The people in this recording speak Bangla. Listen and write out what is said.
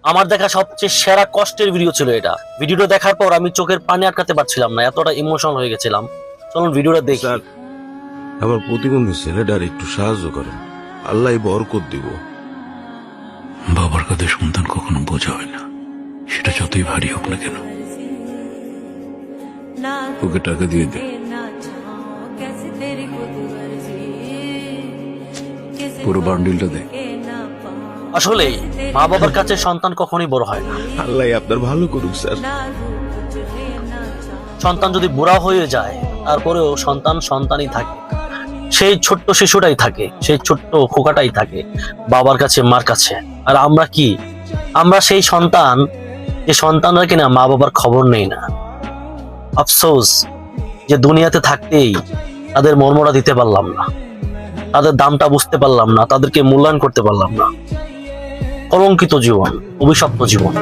আমার দেখা সবচেয়ে সেরা কষ্টের ভিডিও ছিল এটা। ভিডিওটা দেখার পর আমি চোখের পানি আটকাতে পারছিলাম না, এতটা ইমোশনাল হয়ে গেছিলাম। চলুন ভিডিওটা দেখি। স্যার, আমার প্রতিবন্ধী ছেলেটার একটু সাহায্য করেন, আল্লাহ বরকত দিব। বাবার কাছে সন্তান কখনো বোঝা হয় না, সেটা যতই ভারী হোক না কেন। ওকে টাকা দিয়ে দে। পুরো বান্ডিলটা দে। আসলে মা বাবার কাছে সন্তান কখনোই বড় হয় না। আল্লাহ আপনার ভালো করুক স্যার। সন্তান যদি বুড়া হয়ে যায় তারপরেও সন্তান সন্তানই থাকে, সেই ছোট্ট শিশুটাই থাকে, সেই ছোট্ট খোকাটাই থাকে বাবার কাছে, মার কাছে। আর আমরা কি? আমরা সেই সন্তান, যে সন্তানরা কিনা মা বাবার খবর নেই না। আফসোস যে দুনিয়াতে থাকতেই তাদের মর্মটা দিতে পারলাম না, তাদের দামটা বুঝতে পারলাম না, তাদেরকে মূল্যায়ন করতে পারলাম না। কলঙ্কিত জীবন, অভিশপ্ত জীবন।